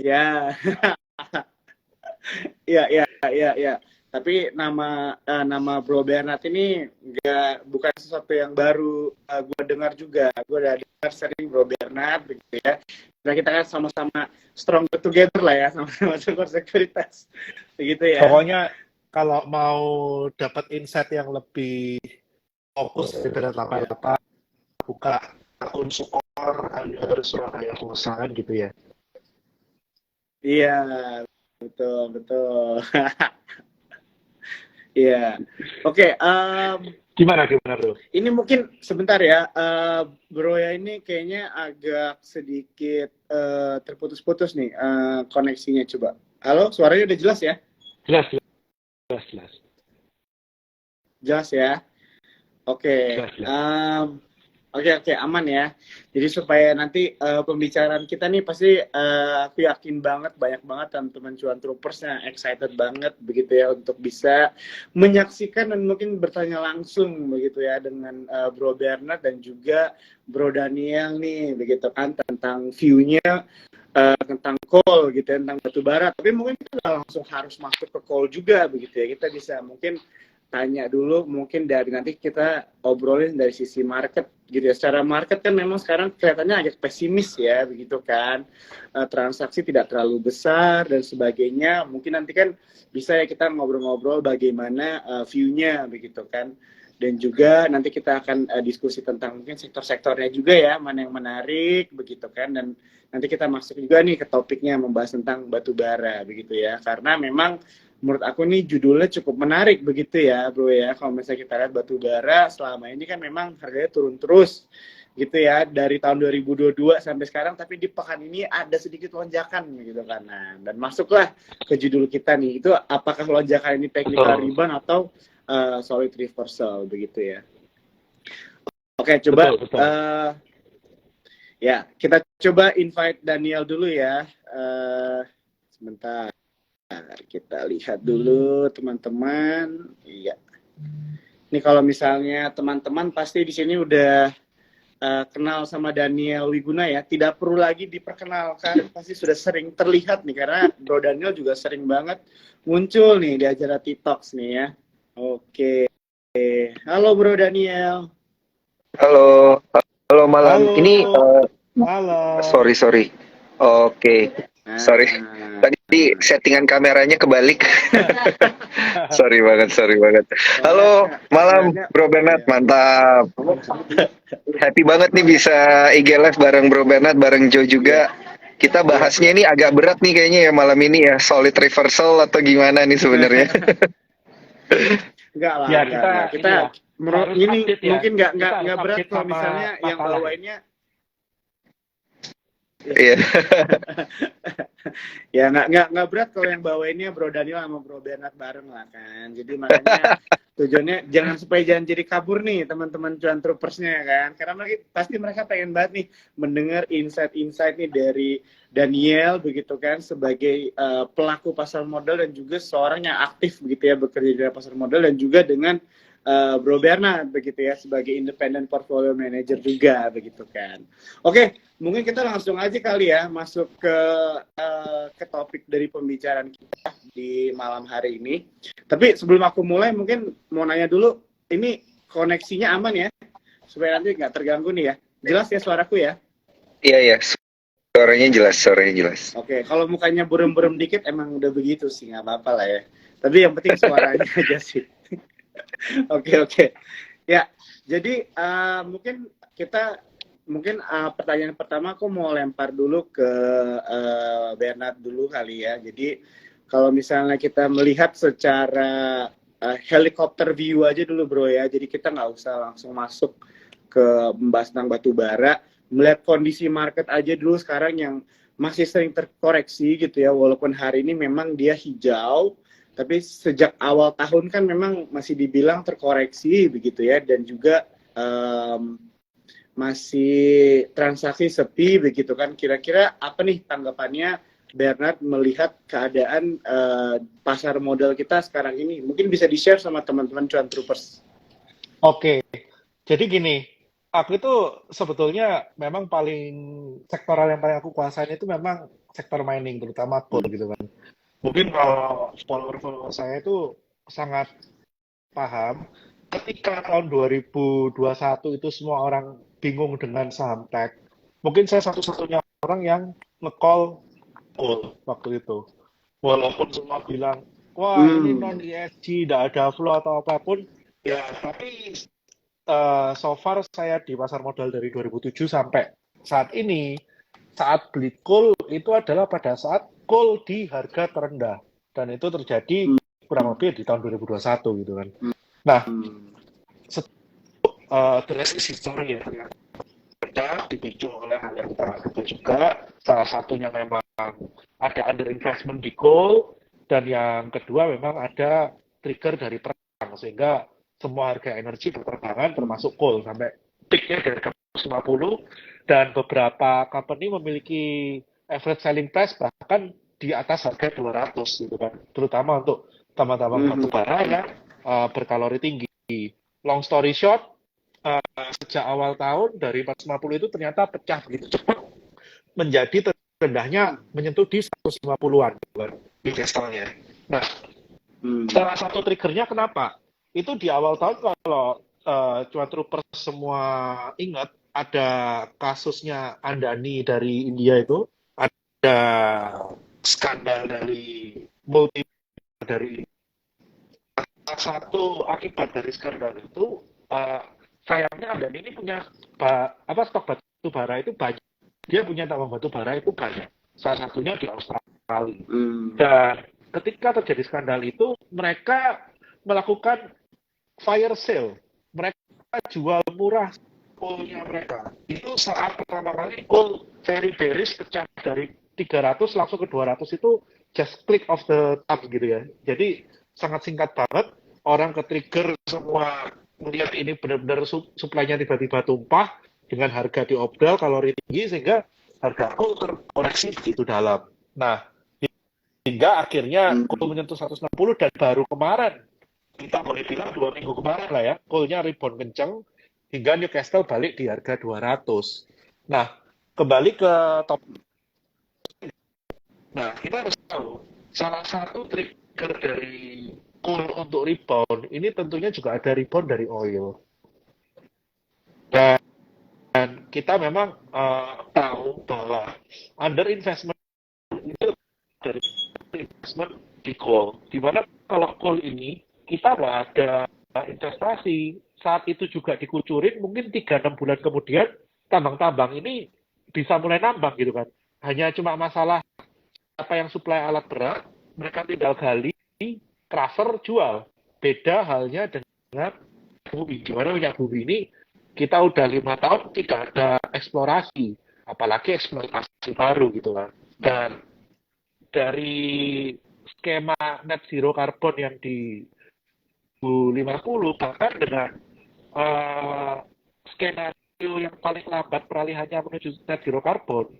Ya, ya. Tapi nama Bro Bernard ini bukan sesuatu yang baru gue dengar juga. Gue udah dengar sering Bro Bernard begitu ya. Nah, kita kan sama-sama strong together lah ya, sama-sama support sekuritas. Begitu ya. Pokoknya kalau mau dapat insight yang lebih fokus daripada Ya. lama-lama buka akun support harus Surabaya perusahaan gitu ya. Iya, betul, betul. Iya. Oke, Gimana tuh? ini mungkin sebentar ya, Bro ya, ini kayaknya agak sedikit terputus-putus nih koneksinya, coba. Halo, suaranya udah jelas ya? Jelas, jelas, jelas. Jelas ya? Oke, Jelas, jelas. oke, aman ya. Jadi supaya nanti pembicaraan kita nih pasti aku yakin banget banyak banget teman-teman cuan troopersnya excited banget begitu ya untuk bisa menyaksikan dan mungkin bertanya langsung begitu ya dengan Bro Bernard dan juga Bro Daniel nih begitu kan tentang view-nya tentang call gitu ya, tentang batu bara. Tapi mungkin kita nggak langsung harus masuk ke call juga begitu ya. Kita bisa mungkin tanya dulu mungkin dari nanti kita obrolin dari sisi market gitu ya. Secara market kan memang sekarang kelihatannya agak pesimis ya begitu kan. Transaksi tidak terlalu besar dan sebagainya. Mungkin nanti kan bisa ya kita ngobrol-ngobrol bagaimana view-nya begitu kan. Dan juga nanti kita akan diskusi tentang mungkin sektor-sektornya juga ya, mana yang menarik begitu kan. Dan nanti kita masuk juga nih ke topiknya membahas tentang batu bara begitu ya. Karena memang menurut aku nih judulnya cukup menarik begitu ya bro ya. Kalau misalnya kita lihat batu bara selama ini kan memang harganya turun terus gitu ya dari tahun 2022 sampai sekarang, tapi di pekan ini ada sedikit lonjakan gitu kan. Nah, dan masuklah ke judul kita nih, itu apakah lonjakan ini technical Betul, rebound atau solid reversal begitu ya. Oke, coba betul, betul. ya kita coba invite Daniel dulu ya. Sebentar. Kita lihat dulu teman-teman. Iya. Ini kalau misalnya teman-teman pasti di sini udah kenal sama Daniel Wiguna ya. Tidak perlu lagi diperkenalkan, pasti sudah sering terlihat nih karena Bro Daniel juga sering banget muncul nih di acara TikToks nih ya. Oke. Halo Bro Daniel. Halo, halo malam. Halo, Ini malam. sorry. Oke, sorry. Nah, Tadi settingan kameranya kebalik. Sorry banget. soalnya Halo, malam soalnya Bro Bernard, ya. mantap. Happy banget nih bisa IG Live bareng Bro Bernard, bareng Joe Iya, juga. Kita iya. bahasnya ini agak berat nih kayaknya ya malam ini ya, solid reversal atau gimana nih sebenarnya? Enggak lah, Ya, enggak. kita Kita ini ya harus ini update ya. mungkin Kita harus nggak berat update kalau sama misalnya yang makalah ya. bawainnya Iya. ya nggak berat kalau yang bawainnya Bro Daniel sama Bro Bernard bareng lah kan. Jadi makanya tujuannya jangan jadi kabur nih teman-teman cuan troopersnya kan. Karena mereka pengen banget nih mendengar insight-insight nih dari Daniel begitu kan sebagai pelaku pasar modal dan juga seorang yang aktif begitu ya bekerja di pasar modal dan juga dengan Bro Bernard begitu ya sebagai independent portfolio manager juga begitu kan. Oke, mungkin kita langsung aja kali ya masuk ke topik dari pembicaraan kita di malam hari ini. Tapi sebelum aku mulai mungkin mau nanya dulu, ini koneksinya aman ya? Supaya nanti nggak terganggu nih ya. Jelas ya suaraku ya? Iya. Suaranya jelas. Oke, kalau mukanya burem-burem dikit emang udah begitu sih, nggak apa-apa lah ya. Tapi yang penting suaranya aja sih. Oke. Ya, jadi mungkin pertanyaan pertama aku mau lempar dulu ke Bernard dulu kali ya. Jadi kalau misalnya kita melihat secara helikopter view aja dulu bro ya. Jadi kita nggak usah langsung masuk ke membahas tentang batu bara. Melihat kondisi market aja dulu sekarang yang masih sering terkoreksi gitu ya. Walaupun hari ini memang dia hijau, tapi sejak awal tahun kan memang masih dibilang terkoreksi begitu ya, dan juga masih transaksi sepi begitu kan. Kira-kira apa nih tanggapannya Bernard melihat keadaan pasar modal kita sekarang ini? Mungkin bisa di-share sama teman-teman cuan troopers. Oke, jadi gini, aku itu sebetulnya memang paling sektoral yang paling aku kuasain itu memang sektor mining, terutama coal gitu kan. Mungkin kalau follower saya itu sangat paham ketika tahun 2021 itu semua orang bingung dengan saham tech. Mungkin saya satu-satunya orang yang nge-call coal waktu itu. Walaupun semua bilang, wah ini non ESG, tidak ada flow atau apapun, ya tapi so far saya di pasar modal dari 2007 sampai saat ini, saat beli coal itu adalah pada saat coal di harga terendah. Dan itu terjadi kurang lebih di tahun 2021 gitu kan. Nah, the rest is history ya. Kita dipicu oleh hal yang kita lakukan juga. Salah satunya memang ada under investment di coal, dan yang kedua memang ada trigger dari perang, sehingga semua harga energi berterbangan termasuk coal sampai peaknya dari 150, dan beberapa company memiliki average selling price bahkan di atas harga 200 gitu kan, terutama untuk tambang-tambang batu bara yang berkalori tinggi. Long story short, sejak awal tahun dari 450 itu ternyata pecah begitu cepat menjadi terendahnya menyentuh di 150-an di investornya. Nah, salah satu triggernya kenapa? Itu di awal tahun kalau cuan troopers semua ingat, ada kasusnya Andani dari India itu, ada skandal dari multi dari salah satu akibat dari skandal itu sayangnya Andani ini punya stok batu bara itu banyak. Dia punya tambang batu bara itu banyak. Salah satunya di Australia. Dan ketika terjadi skandal itu, mereka melakukan fire sale. Mereka jual murah coal-nya mereka. Itu saat pertama kali coal very bearish pecah dari 300 langsung ke 200 itu just click of the thumb gitu ya. Jadi sangat singkat banget, orang ke-trigger semua melihat ini benar-benar supply-nya tiba-tiba tumpah dengan harga di obdal kalori tinggi sehingga harga coal terkoreksi begitu dalam. Nah, hingga akhirnya coal menyentuh 160 dan baru kemarin, kita boleh bilang 2 minggu kemarin lah ya, coal-nya rebound kenceng hingga Newcastle balik di harga 200. Nah, kembali ke top. Nah, kita harus tahu salah satu trigger dari coal untuk rebound ini tentunya juga ada rebound dari oil. Dan kita memang tahu bahwa under investment itu dari investment di coal, di mana kalau coal ini kita nggak ada investasi, saat itu juga dikucurin, mungkin 3-6 bulan kemudian tambang-tambang ini bisa mulai nambang gitu kan. Hanya cuma masalah apa yang suplai alat berat, mereka tinggal gali, crusher jual. Beda halnya dengan bumi, di mana minyak bumi ini kita udah 5 tahun tidak ada eksplorasi, apalagi eksploitasi baru gitu kan. Dan dari skema net zero carbon yang di 2050 bahkan dengan skenario yang paling lambat peralihannya menuju net zero carbon,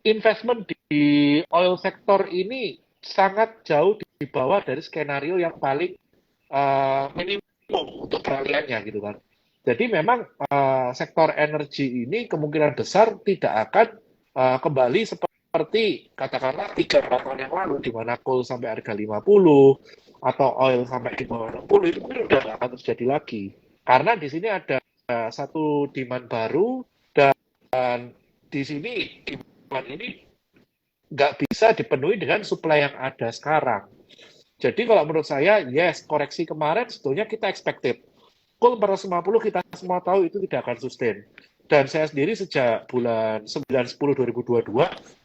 investment di oil sektor ini sangat jauh di bawah dari skenario yang paling minimum untuk peralihannya gitu kan. Jadi memang sektor energi ini kemungkinan besar tidak akan kembali seperti katakanlah 3-4 tahun yang lalu di mana coal sampai harga 50 atau oil sampai di bawah 60, itu mungkin udah nggak akan terjadi lagi. Karena di sini ada satu demand baru, dan di sini demand ini nggak bisa dipenuhi dengan supply yang ada sekarang. Jadi kalau menurut saya, yes, koreksi kemarin sebetulnya kita expected. Coal 450 kita semua tahu itu tidak akan sustain. Dan saya sendiri sejak bulan 9-10 2022,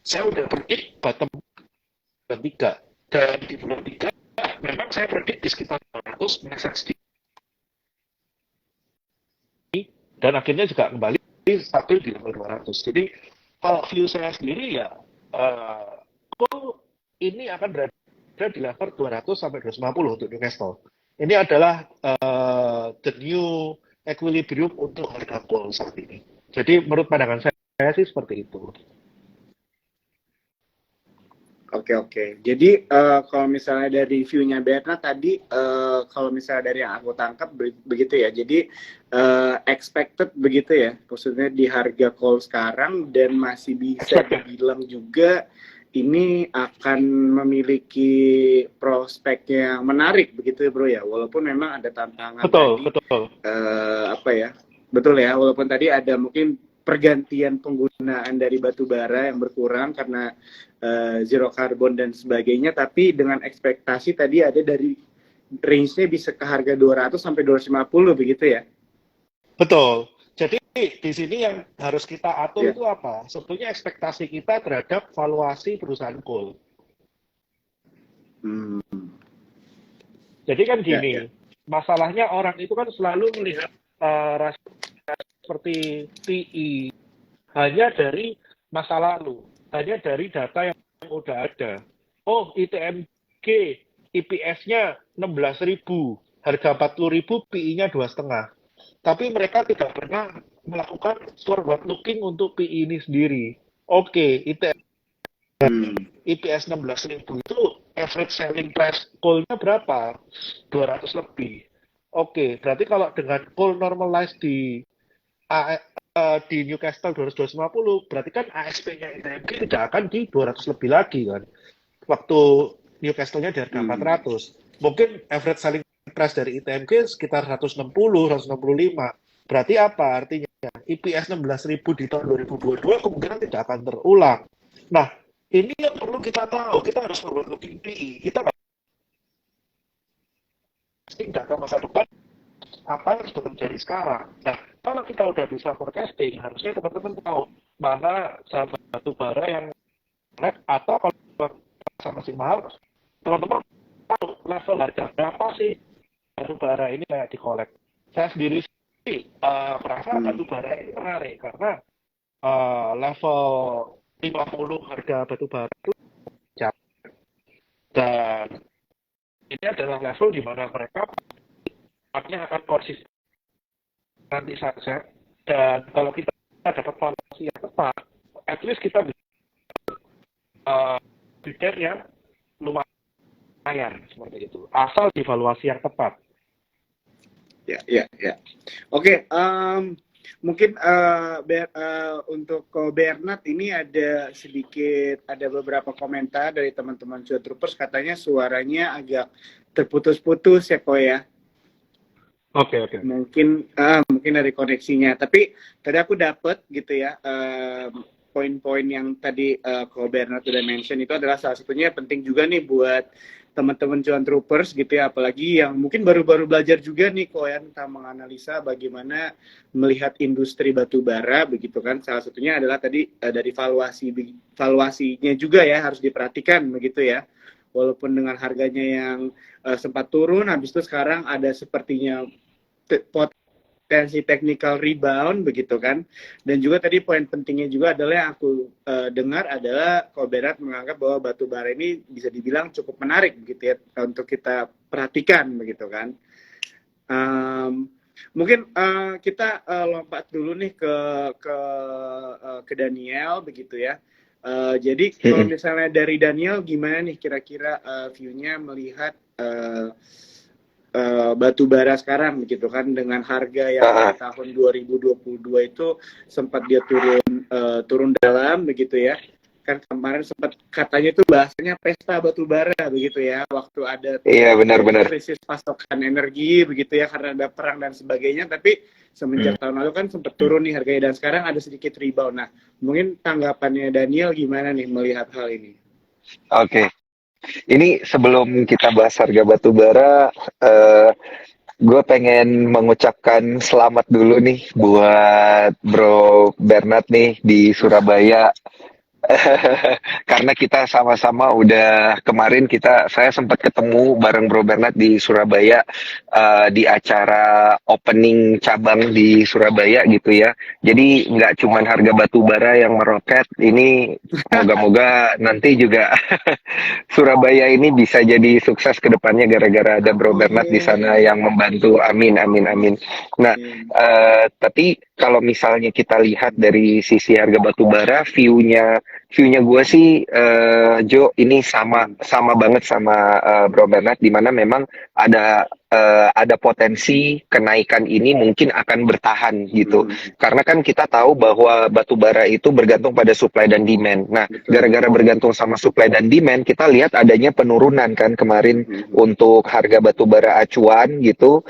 saya udah predict bottom bulan 3. Dan di bulan 3, memang saya predict di sekitar 200, message dan akhirnya juga kembali stabil di level 200. Jadi kalau view saya sendiri ya, coal ini akan berada di level 200 sampai 250 untuk Newcastle. Ini adalah the new equilibrium untuk harga coal saat ini. Jadi menurut pandangan saya sih seperti itu. Oke. Jadi kalau misalnya dari view-nya Berna tadi, kalau misalnya dari yang aku tangkap begitu ya. Jadi expected begitu ya, maksudnya di harga call sekarang dan masih bisa dibilang juga ini akan memiliki prospek yang menarik begitu ya bro ya. Walaupun memang ada tantangan tadi, Betul. apa ya? Betul ya. Walaupun tadi ada mungkin pergantian penggunaan dari batu bara yang berkurang karena zero carbon dan sebagainya, tapi dengan ekspektasi tadi ada dari range-nya bisa ke harga 200 sampai 250 begitu ya. Betul. Jadi di sini yang harus kita atur itu apa? Sebetulnya ekspektasi kita terhadap valuasi perusahaan coal. Jadi kan gini, masalahnya orang itu kan selalu melihat rasio seperti PE hanya dari masa lalu, hanya dari data yang udah ada. Oh, ITMG EPS-nya 16.000, harga 40.000, PE-nya 2,5. Tapi mereka tidak pernah melakukan forward looking untuk PE ini sendiri. Oke, EPS 16.000 itu average selling price coal-nya berapa? 200 lebih. Oke, berarti kalau dengan coal normalized di Newcastle 250, berarti kan ASP-nya ITMG tidak akan di 200 lebih lagi kan. Waktu Newcastle-nya di harga 400. Mungkin average selling price dari ITMG sekitar 160, 165. Berarti apa? Artinya EPS 16.000 di tahun 2022 kemungkinan tidak akan terulang. Nah, ini yang perlu kita tahu. Kita harus forward looking PE. Kita pasti data masa depan apa yang sudah terjadi sekarang. Nah, kalau kita udah bisa forecasting, harusnya teman-teman tahu mana saham batu bara yang naik, atau kalau masih mahal, teman-teman tahu level harga berapa sih batu bara ini kayak di collect. Saya sendiri sih merasa batu bara ini menarik karena level 50 harga batu bara itu jauh. Dan ini adalah level di mana mereka akan konsisten nanti saja, dan kalau kita dapat valuasi yang tepat, at least kita bisa bidding yang lumayan seperti itu, asal di valuasi yang tepat. Ya. Oke, mungkin untuk Bernard ini ada beberapa komentar dari teman-teman Cuan Troopers, katanya suaranya agak terputus-putus ya kok ya. Oke. Mungkin dari koneksinya. Tapi tadi aku dapat gitu ya, poin-poin yang tadi Ko Bernard sudah mention itu adalah salah satunya penting juga nih buat teman-teman Cuan Troopers gitu ya, apalagi yang mungkin baru-baru belajar juga nih kok ya tentang menganalisa bagaimana melihat industri batu bara begitu kan. Salah satunya adalah tadi dari valuasinya juga ya harus diperhatikan begitu ya. Walaupun dengan harganya yang sempat turun, habis itu sekarang ada sepertinya potensi technical rebound begitu kan. Dan juga tadi poin pentingnya juga adalah yang aku dengar adalah Ko Bernard menganggap bahwa batu bara ini bisa dibilang cukup menarik begitu ya untuk kita perhatikan begitu kan. Mungkin kita lompat dulu nih ke Daniel begitu ya. Jadi kalau misalnya dari Daniel gimana nih kira-kira view-nya melihat batu bara sekarang begitu kan, dengan harga yang di tahun 2022 itu sempat dia turun dalam begitu ya. Kan kemarin sempat katanya itu bahasanya pesta batu bara begitu ya, waktu ada benar-benar krisis pasokan energi begitu ya karena ada perang dan sebagainya, tapi semenjak tahun lalu kan sempat turun nih harganya dan sekarang ada sedikit rebound. Nah, mungkin tanggapannya Daniel gimana nih melihat hal ini? Oke. Ini sebelum kita bahas harga batu bara, gue pengen mengucapkan selamat dulu nih buat Bro Bernard nih di Surabaya. Karena kita sama-sama udah kemarin saya sempat ketemu bareng Bro Bernard di Surabaya di acara opening cabang di Surabaya gitu ya. Jadi nggak cuman harga batu bara yang meroket, ini moga-moga nanti juga Surabaya ini bisa jadi sukses ke depannya gara-gara ada Bro Bernard di sana yang membantu. Amin. Nah, tapi kalau misalnya kita lihat dari sisi harga batu bara, view-nya gue sih, Jo, ini sama banget sama Bro Bernard, di mana memang ada potensi kenaikan ini mungkin akan bertahan gitu. Karena kan kita tahu bahwa batu bara itu bergantung pada supply dan demand. Nah, gara-gara bergantung sama supply dan demand, kita lihat adanya penurunan kan kemarin untuk harga batu bara acuan gitu.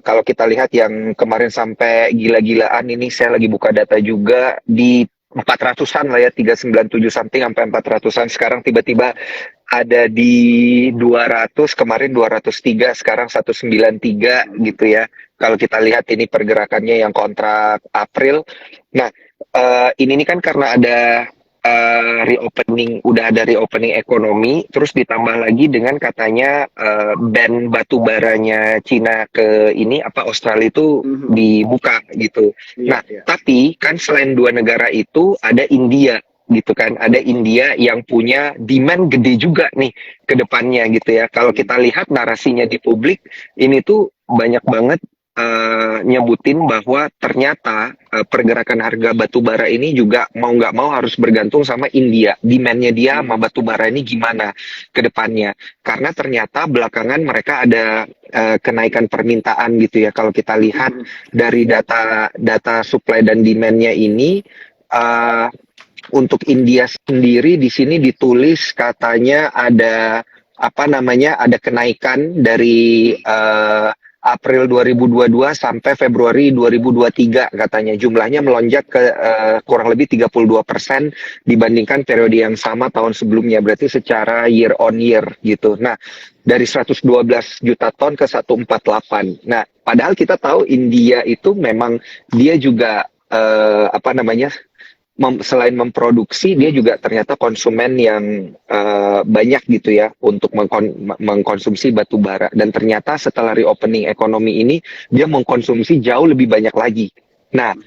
Kalau kita lihat yang kemarin sampai gila-gilaan, ini saya lagi buka data juga di 400-an lah ya, 397 something sampai 400-an, sekarang tiba-tiba ada di 200, kemarin 203, sekarang 193 gitu ya. Kalau kita lihat ini pergerakannya yang kontrak April. Nah, ini nih kan karena ada udah ada reopening ekonomi, terus ditambah lagi dengan katanya ban batu baranya Cina ke ini apa Australia itu dibuka gitu. Nah, tapi kan selain dua negara itu ada India gitu kan, ada India yang punya demand gede juga nih ke depannya gitu ya. Kalau kita lihat narasinya di publik ini tuh banyak banget nyebutin bahwa ternyata pergerakan harga batu bara ini juga mau nggak mau harus bergantung sama India, demandnya dia sama batu bara ini gimana ke depannya, karena ternyata belakangan mereka ada kenaikan permintaan gitu ya. Kalau kita lihat dari data supply dan demandnya ini, untuk India sendiri di sini ditulis katanya ada ada kenaikan dari April 2022 sampai Februari 2023 katanya. Jumlahnya melonjak ke kurang lebih 32% dibandingkan periode yang sama tahun sebelumnya. Berarti secara year on year gitu. Nah, dari 112 juta ton ke 148. Nah, padahal kita tahu India itu memang dia juga selain memproduksi, dia juga ternyata konsumen yang banyak gitu ya untuk mengkonsumsi batu bara. Dan ternyata setelah reopening ekonomi ini, dia mengkonsumsi jauh lebih banyak lagi. Nah,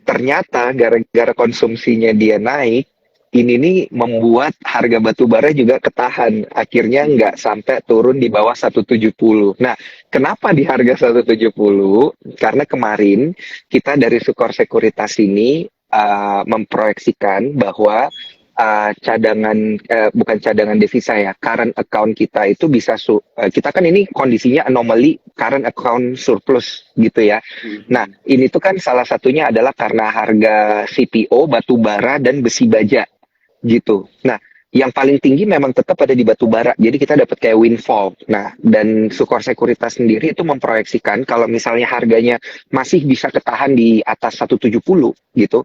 ternyata gara-gara konsumsinya dia naik, ini nih membuat harga batu bara juga ketahan. Akhirnya nggak sampai turun di bawah 170. Nah, kenapa di harga 170? Karena kemarin kita dari Sukor Sekuritas ini memproyeksikan bahwa bukan cadangan devisa ya, current account kita itu bisa kita kan ini kondisinya anomaly current account surplus gitu ya. Nah, ini tuh kan salah satunya adalah karena harga CPO, batu bara dan besi baja gitu. Nah, yang paling tinggi memang tetap ada di batu bara. Jadi kita dapat kayak windfall. Nah, dan Sukor Sekuritas sendiri itu memproyeksikan kalau misalnya harganya masih bisa ketahan di atas 170 gitu,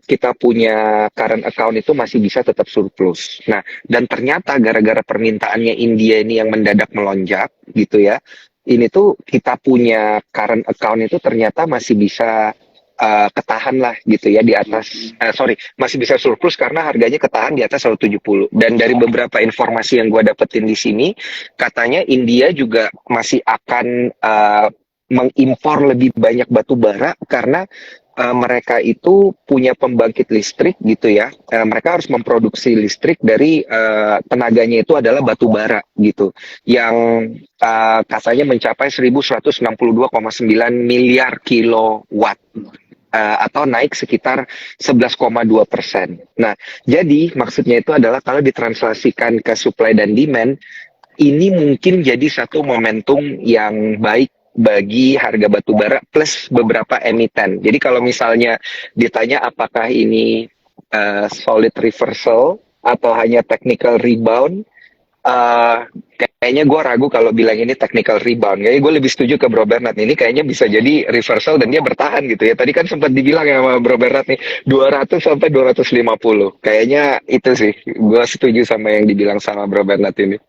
kita punya current account itu masih bisa tetap surplus. Nah, dan ternyata gara-gara permintaannya India ini yang mendadak melonjak gitu ya, ini tuh kita punya current account itu ternyata masih bisa ketahan lah gitu ya di atas, masih bisa surplus karena harganya ketahan di atas 170. Dan dari beberapa informasi yang gue dapetin di sini, katanya India juga masih akan mengimpor lebih banyak batu bara karena mereka itu punya pembangkit listrik gitu ya. Mereka harus memproduksi listrik dari tenaganya itu adalah batu bara gitu, yang katanya mencapai 1.162,9 miliar kilowatt. Atau naik sekitar 11,2%. Nah, jadi maksudnya itu adalah kalau ditranslasikan ke supply dan demand, ini mungkin jadi satu momentum yang baik bagi harga batu bara plus beberapa emiten. Jadi kalau misalnya ditanya apakah ini solid reversal atau hanya technical rebound, kayaknya gue ragu kalau bilang ini technical rebound. Kayaknya gue lebih setuju ke Bro Bernard. Ini kayaknya bisa jadi reversal dan dia bertahan gitu ya. Tadi kan sempat dibilang ya sama Bro Bernard nih 200 sampai 250. Kayaknya itu sih gue setuju sama yang dibilang sama Bro Bernard ini.